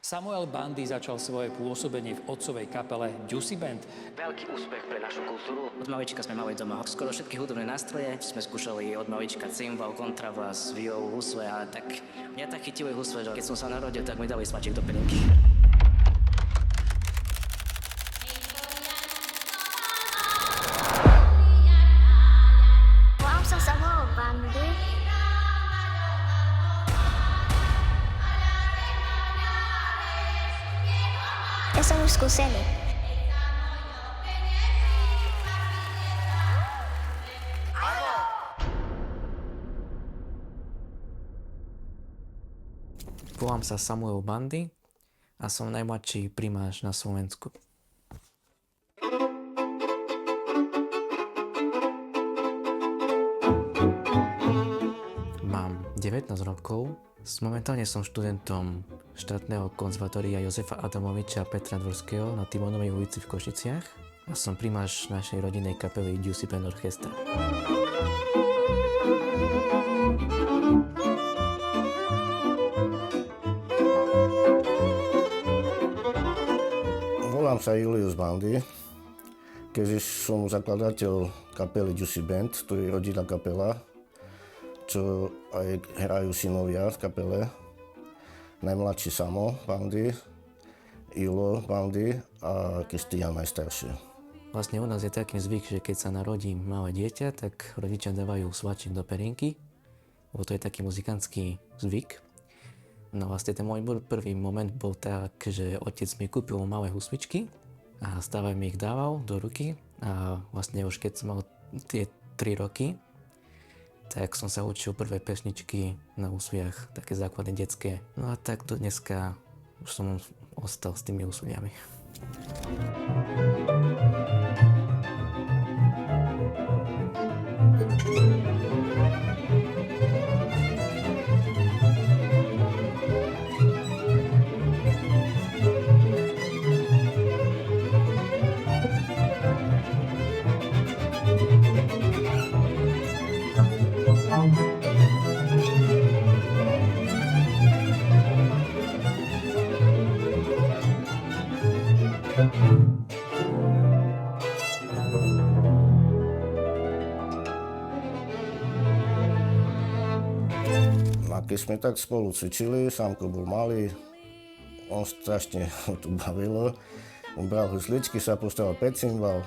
Samuel Bandy začal svoje pôsobenie v otcovej kapele Juicy Band. Veľký úspech pre našu kultúru. Od malička sme mali doma skoro všetky hudobné nástroje. Sme skúšali od malička cymbal, kontrabas, violu, husle a tak mňa tak chytili husle, že keď som sa narodil, tak mi dali svačik do peninky. Volám sa Samuel Bandy. Ja som už skúsený. Volám sa Samuel Bandy a som najmladší primáš na Slovensku. Mám 19 rokov. Momentálne som študentom štátneho konzervatória Jozefa Adamoviča a Petra Dvorského na Timonovej ulici v Košiciach a som primáš našej rodinnej kapely Juicy Band Orchestra. Volám sa Julius Bandy, keďže som zakladateľ kapely Juicy Band, to je rodinná kapela, čo aj hrajú synovia v kapele. Najmladší Samo Bandy, Julo Bandy a Kristián najstarší. Vlastne u nás je taký zvyk, že keď sa narodí malé dieťa, tak rodičia dávajú svačik do perinky, lebo to je taký muzikantský zvyk. No vlastne ten môj prvý moment bol tak, že otec mi kúpil malé husličky a stále mi ich dával do ruky a vlastne už keď som mal tie 3 roky, tak som sa učil prvé pesničky na úsviach, také základné detské. No a tak do dneska už som ostal s tými úsviami. A keď sme tak spolu cvičili, Samko bol malý, on strašne ho to bavilo. On bral husličky, sa postavil pred cymbal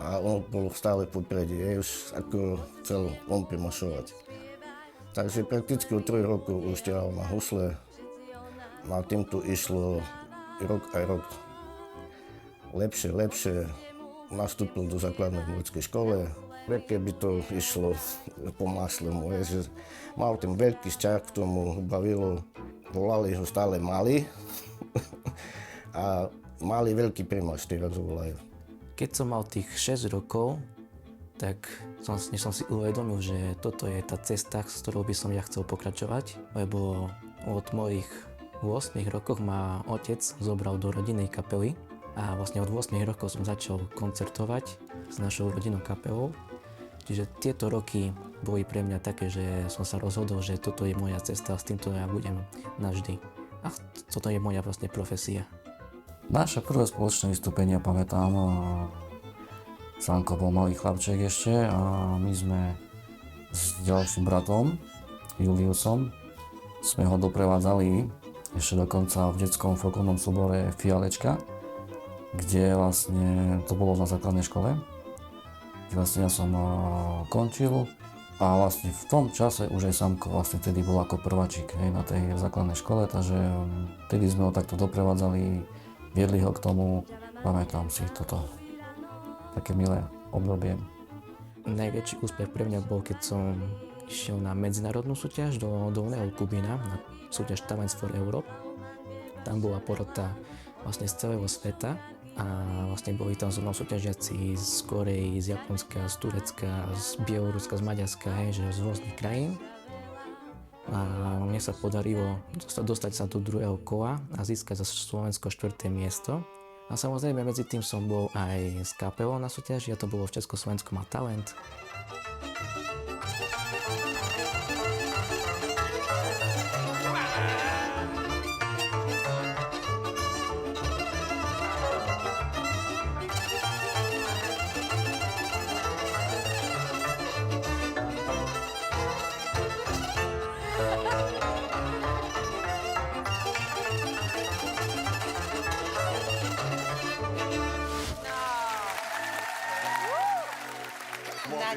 a on bol stále popredí, už ako chcel on primašovať. Takže prakticky od 3 rokov už ťahal na husle. A týmto išlo rok aj rok. Lepšie nastúpil do základnej muzickej škole. Keby to išlo po masle moje, že mal ten veľký vzťah k tomu, bavilo, volali ho stále Mali a Mali veľký primáš, teraz ho volajú. Keď som mal tých 6 rokov, tak som si uvedomil, že toto je tá cesta, s ktorou by som ja chcel pokračovať, lebo od mojich 8 rokov ma otec zobral do rodinnej kapely a vlastne od 8 rokov som začal koncertovať s našou rodinnou kapelou. Čiže tieto roky boli pre mňa také, že som sa rozhodol, že toto je moja cesta, s týmto ja budem navždy. A toto je moja vlastne profesia. Naše prvé spoločné vystúpenia pamätám. Sanko bol malý chlapček ešte a my sme s ďalším bratom, Juliusom, sme ho doprevádzali ešte dokonca v detskom folklórnom súbore Fialečka, kde vlastne to bolo na základnej škole. Vlastne ja som končil a vlastne v tom čase už aj Samko vlastne vtedy bol ako prváčik na tej základnej škole, takže vtedy sme ho takto doprevádzali, viedli ho k tomu, pamätám si toto také milé obdobie. Najväčší úspech pre mňa bol, keď som išiel na medzinárodnú súťaž do Dolného Kubína, na súťaž Talents for Europe. Tam bola porota vlastne z celého sveta. A vlastne boli tam so mnou súťažiaci z Korei, z Japonska, z Turecka, z Bieloruska, z Maďarska, že z rôznych krajín. A mne sa podarilo dostať sa do druhého kola a získať za Slovensko 4. miesto. A samozrejme medzi tým som bol aj s kapelou na súťaži a to bolo v Československu má talent.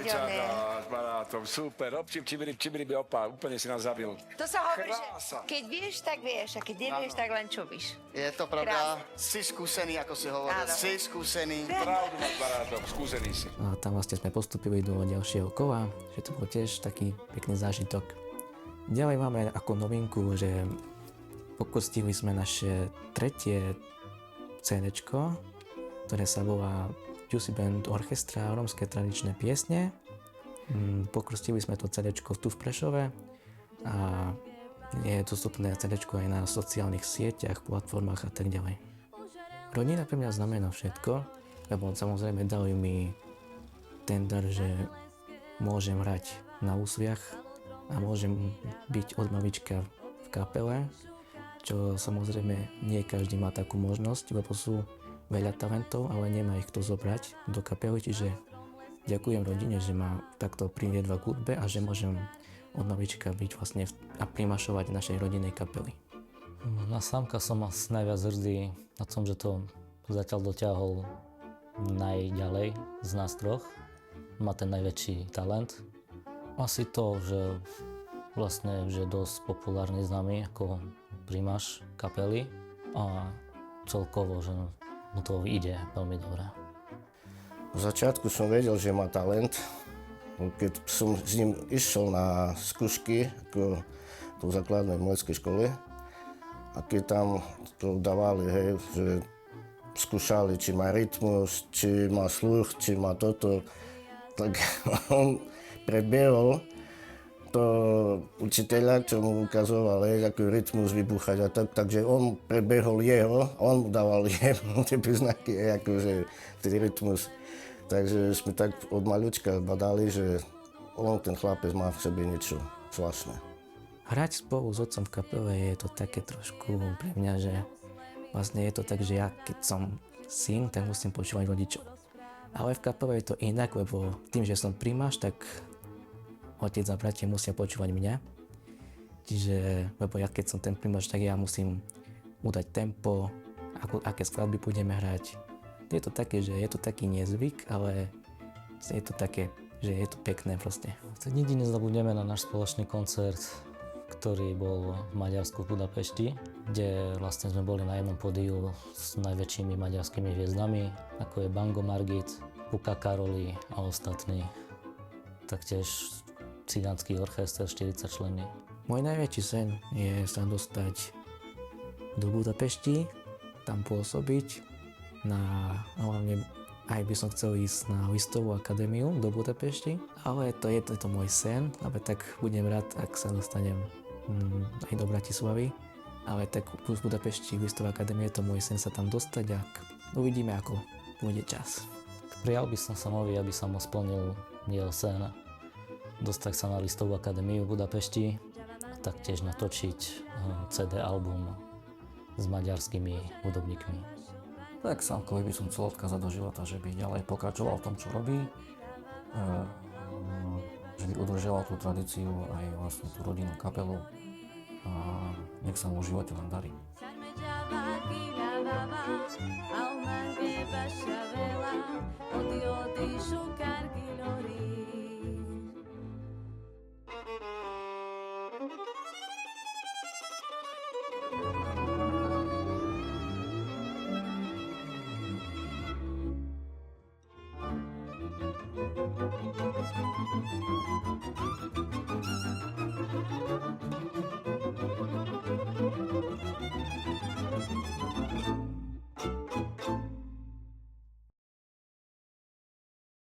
neuveriteľné. s barátom, super. Občím, čibiri, opa, úplne si nás zabil. To sa hovorí, že Krása. keď vieš, tak vieš. A keď nevieš, tak len čubíš. Je to pravda, si skúsený, ako si hovoril, Áno. si skúsený. Pravdu máš, barátom, skúsený si. A tam vlastne sme postupili do ďalšieho kola, že to bol tiež taký pekný zážitok. Ďalej máme ako novinku, že pokostili sme naše tretie CD-čko, ktoré sa volá Juicy Band Orchestra rómske tradičné piesne. Pokrstili sme to CD-čko tu v Prešove a je dostupné CD-čko aj na sociálnych sieťach, platformách a tak ďalej. Rodina pre mňa znamená všetko, lebo samozrejme dali mi ten dar, že môžem hrať na úsviach a môžem byť od malička v kapele, čo samozrejme nie každý má takú možnosť, lebo sú veľa talentov, ale nemá ich kto zobrať do kapely, čiže ďakujem rodine, že ma takto priviedla k hudbe a že môžem od malička byť vlastne a primašovať našej rodinnej kapely. Na Sámka som asi najviac hrdý na tom, že to zatiaľ dotiahol najďalej z nás troch. Má ten najväčší talent. Asi to, že vlastne že dosť populárny známy ako primáš kapely a celkovo, že mu to ide veľmi dobre. V začiatku som vedel, že má talent. Keď som s ním išiel na skúšky ako do základnej umeleckej školy a keď tam to dávali, hej, že skúšali, či má rytmus, či má sluch, či má toto, tak on predbehol to učiteľa, čo mu ukazoval, aký rytmus vybuchať a tak, takže on prebehol jeho a on mu dával jemu tie príznaky, akože ten rytmus. Takže sme tak od maľučka badali, že on, ten chlapec, má v sebe niečo zvláštne. Hrať spolu s otcom v kapele je to také trošku pre mňa, že vlastne je to tak, že ja keď som syn, tak musím počúvať rodičov. Ale v kapele je to inak, lebo tým, že som primáš, tak otec a bratia musia počúvať mňa. Čiže, lebo ja keď som ten primáš, tak ja musím udať tempo, aké skladby budeme hrať. Je to také, že je to taký nezvyk, ale je to také, že je to pekné proste. Nikdy nezabudneme na náš spoločný koncert, ktorý bol v Maďarsku v Budapešti, kde vlastne sme boli na jednom pódiu s najväčšími maďarskými hviezdami, ako je Bango Margit, Puka Karoli a ostatní. Taktiež cigánsky orchester 40 členný. Môj najväčší sen je sa dostať do Budapešti, tam pôsobiť, hlavne aj by som chcel ísť na listovú akadémiu do Budapešti, ale to je to môj sen, ale tak budem rád, ak sa dostanem aj do Bratislavy, ale tak v Budapešti listová akadémia je to môj sen sa tam dostať a uvidíme, ako bude čas. Prijal by som sa Movi, aby sa mu splnil jeho sen, dostať sa na listovú akadémiu v Budapešti a taktiež natočiť CD album s maďarskými hudobníkmi. Tak Sámkovi by som chcel odkázať do života, že by ďalej pokračoval v tom, čo robí, že by udržiaval tú tradíciu aj vlastne tú rodinnú kapelu a nech sa mu v živote len darí.